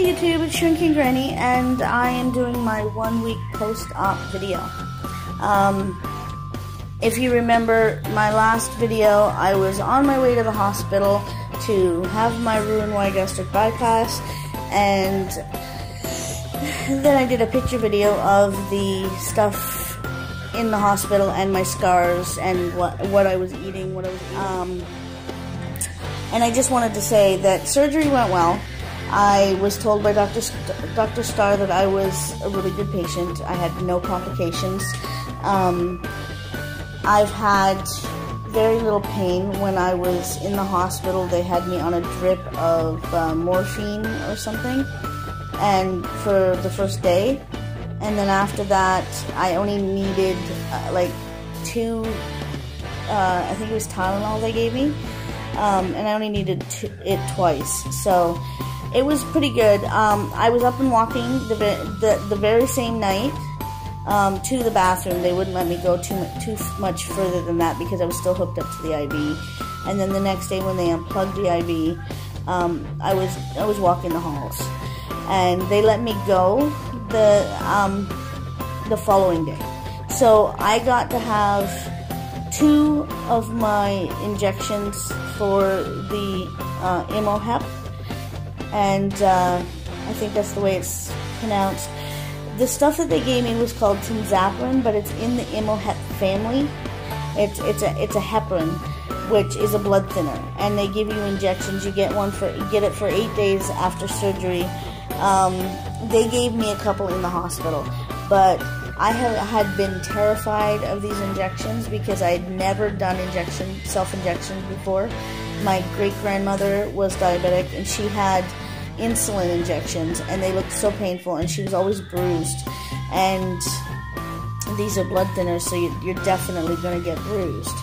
Hey YouTube, it's Shrinking Granny, and I am doing my 1 week post-op video. If you remember my last video, I was on my way to the hospital to have my Roux-en-Y gastric bypass, and then I did a picture video of the stuff in the hospital and my scars and what I was eating, and I just wanted to say that surgery went well. I was told by Dr. Starr that I was a really good patient. I had no complications. I've had very little pain. When I was in the hospital, they had me on a drip of morphine or something, and for the first day. And then after that, I only needed like two, I think it was Tylenol they gave me, and I only needed it twice. So it was pretty good. I was up and walking the very same night to the bathroom. They wouldn't let me go too much further than that because I was still hooked up to the IV. And then the next day when they unplugged the IV, I was walking the halls, and they let me go the following day. So I got to have 2 of my injections for the Imo-Hep. And I think that's the way it's pronounced. The stuff that they gave me was called Tinzaparin, but it's in the Imo-Hep family. It's a heparin, which is a blood thinner, and they give you injections. You get it for 8 days after surgery. They gave me a couple in the hospital, but I had been terrified of these injections because I had never done self-injections before. My great-grandmother was diabetic, and she had insulin injections, and they looked so painful, and she was always bruised. And these are blood thinners, so you're definitely going to get bruised.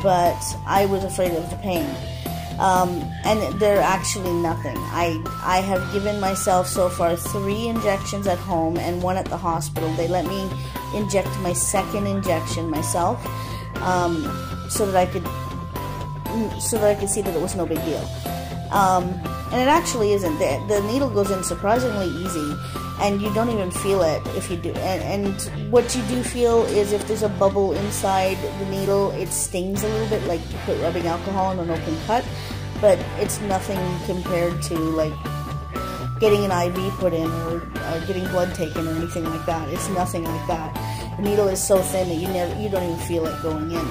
But I was afraid of the pain. And they're actually nothing. I have given myself so far 3 injections at home and 1 at the hospital. They let me inject my second injection myself, so that I could see that it was no big deal. And it actually isn't. The needle goes in surprisingly easy, and you don't even feel it if you do. And what you do feel is if there's a bubble inside the needle, it stings a little bit, like you put rubbing alcohol on an open cut, but it's nothing compared to like getting an IV put in or getting blood taken or anything like that. It's nothing like that. The needle is so thin that you don't even feel it going in.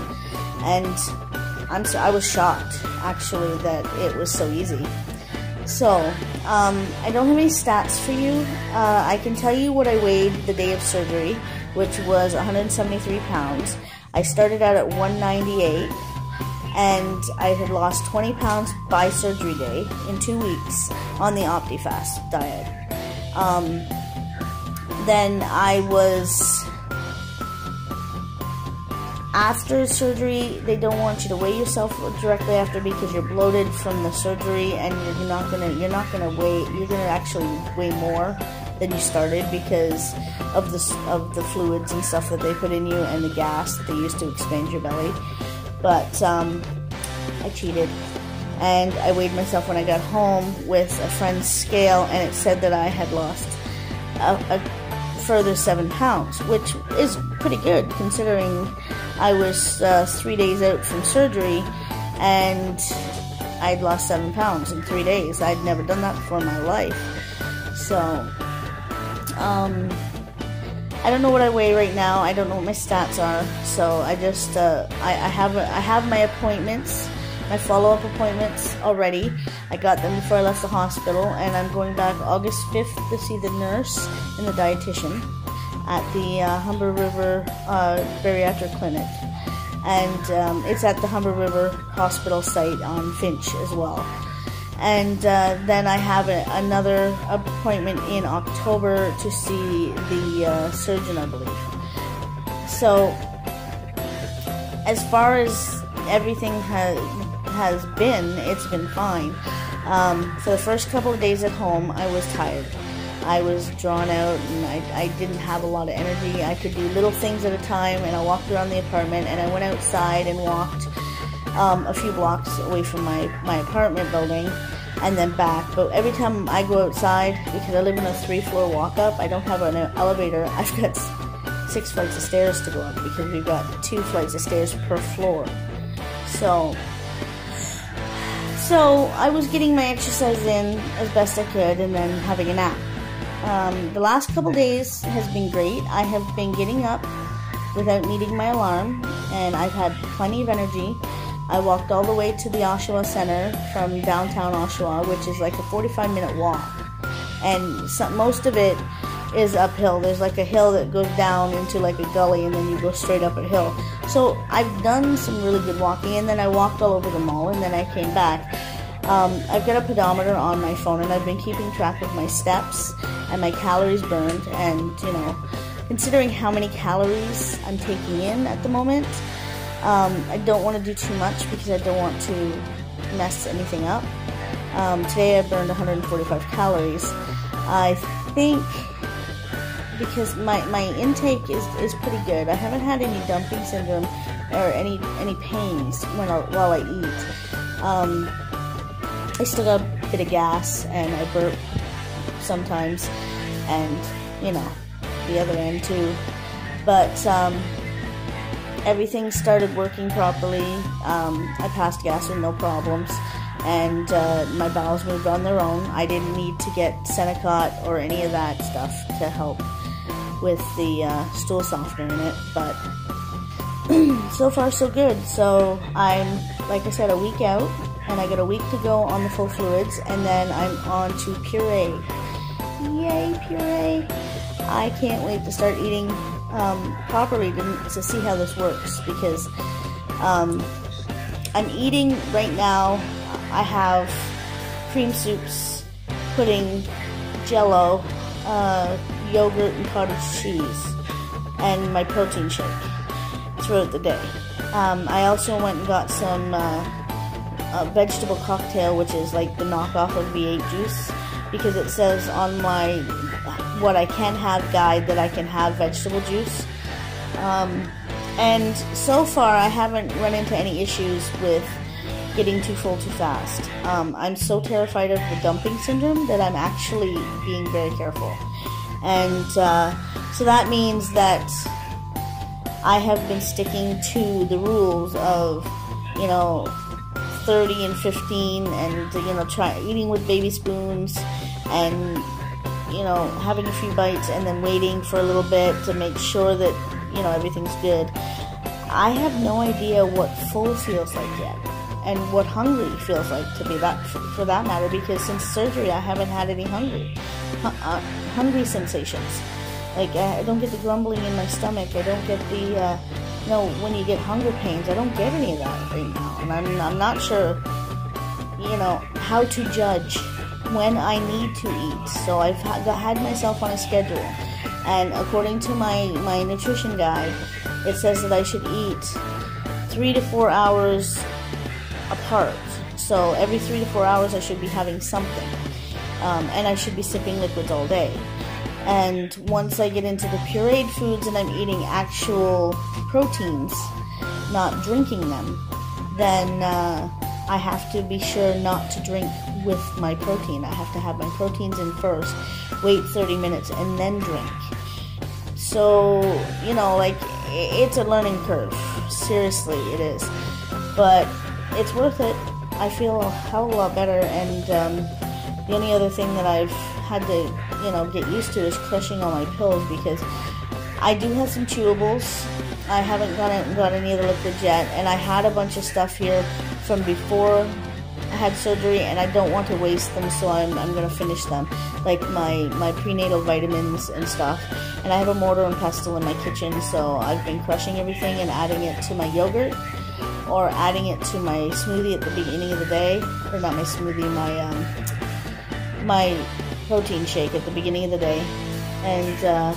And I was shocked, actually, that it was so easy. So, I don't have any stats for you. I can tell you what I weighed the day of surgery, which was 173 pounds. I started out at 198, and I had lost 20 pounds by surgery day in 2 weeks on the OptiFast diet. Then I was... After surgery, they don't want you to weigh yourself directly after because you're bloated from the surgery, and you're gonna actually weigh more than you started because of the fluids and stuff that they put in you and the gas that they use to expand your belly. But I cheated, and I weighed myself when I got home with a friend's scale, and it said that I had lost a further 7 pounds, which is pretty good considering I was 3 days out from surgery, and I'd lost 7 pounds in 3 days. I'd never done that before in my life. So, I don't know what I weigh right now. I don't know what my stats are. So I just, I have my appointments, my follow-up appointments already. I got them before I left the hospital, and I'm going back August 5th to see the nurse and the dietitian at the Humber River Bariatric Clinic, and it's at the Humber River Hospital site on Finch as well. And then I have another appointment in October to see the surgeon, I believe. So as far as everything has been, it's been fine. For the first couple of days at home, I was tired. I was drawn out, and I didn't have a lot of energy. I could do little things at a time, and I walked around the apartment, and I went outside and walked a few blocks away from my apartment building, and then back. But every time I go outside, because I live in a 3-floor walk-up, I don't have an elevator. I've got 6 flights of stairs to go up because we've got 2 flights of stairs per floor. So I was getting my exercise in as best I could and then having a nap. The last couple days has been great. I have been getting up without needing my alarm, and I've had plenty of energy. I walked all the way to the Oshawa Center from downtown Oshawa, which is like a 45-minute walk, and most of it is uphill. There's like a hill that goes down into like a gully, and then you go straight up a hill. So I've done some really good walking, and then I walked all over the mall, and then I came back. I've got a pedometer on my phone, and I've been keeping track of my steps and my calories burned, and you know, considering how many calories I'm taking in at the moment, I don't want to do too much because I don't want to mess anything up. Today I burned 145 calories. I think because my intake is pretty good. I haven't had any dumping syndrome or any pains while I eat. I still got a bit of gas and I burp sometimes, and you know, the other end too. But everything started working properly. I passed gas with no problems, and my bowels moved on their own. I didn't need to get Senokot or any of that stuff to help with the stool softener in it, but so far so good. So I'm, like I said, a week out, and I got a week to go on the full fluids, and then I'm on to puree. Yay, puree! I can't wait to start eating properly to see how this works, because I'm eating right now. I have cream soups, pudding, Jello, yogurt and cottage cheese, and my protein shake throughout the day. I also went and got some vegetable cocktail, which is like the knockoff of V8 juice, because it says on my what I can have guide that I can have vegetable juice. And so far I haven't run into any issues with getting too full too fast. I'm so terrified of the dumping syndrome that I'm actually being very careful. And so that means that I have been sticking to the rules of, you know, 30 and 15, and, you know, eating with baby spoons, and, you know, having a few bites and then waiting for a little bit to make sure that, you know, everything's good. I have no idea what full feels like yet, and what hungry feels like, to be that, for that matter, because since surgery I haven't had any hungry sensations. Like, I don't get the grumbling in my stomach. I don't get the, you know, when you get hunger pains. I don't get any of that right now, and I'm not sure, you know, how to judge when I need to eat. So I've had myself on a schedule, and according to my nutrition guide, it says that I should eat 3 to 4 hours apart. So every 3 to 4 hours I should be having something, and I should be sipping liquids all day. And once I get into the pureed foods and I'm eating actual proteins, not drinking them, then I have to be sure not to drink with my protein. I have to have my proteins in first, wait 30 minutes, and then drink. So, you know, like, it's a learning curve. Seriously, it is. But it's worth it. I feel a hell of a lot better, and the only other thing that I've had to, you know, get used to is crushing all my pills, because I do have some chewables. I haven't gone out and got any of the liquids yet, and I had a bunch of stuff here from before I had surgery, and I don't want to waste them, so I'm going to finish them, like my prenatal vitamins and stuff. And I have a mortar and pestle in my kitchen, so I've been crushing everything and adding it to my yogurt, or adding it to my smoothie at the beginning of the day, or not my smoothie, my protein shake at the beginning of the day. And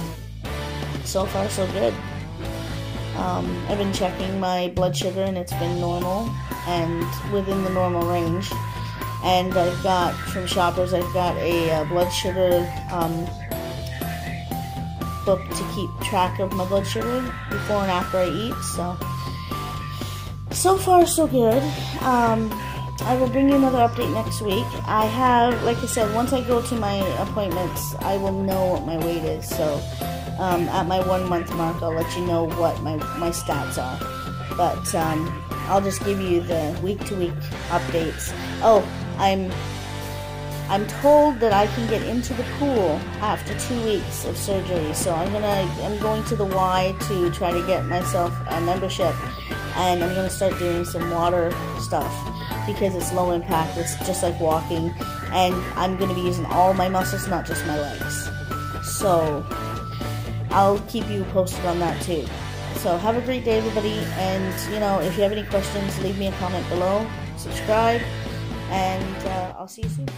so far so good. I've been checking my blood sugar, and it's been normal and within the normal range. And I've got, from Shoppers, I've got a blood sugar book to keep track of my blood sugar before and after I eat. So far so good. I will bring you another update next week. I have, like I said, once I go to my appointments, I will know what my weight is. So at my 1 month mark, I'll let you know what my stats are. But I'll just give you the week-to-week updates. Oh, I'm told that I can get into the pool after 2 weeks of surgery. So I'm going to the Y to try to get myself a membership, and I'm gonna start doing some water stuff because it's low impact. It's just like walking, and I'm gonna be using all my muscles, not just my legs. So I'll keep you posted on that too. So have a great day, everybody, and you know, if you have any questions, leave me a comment below, subscribe, and I'll see you soon.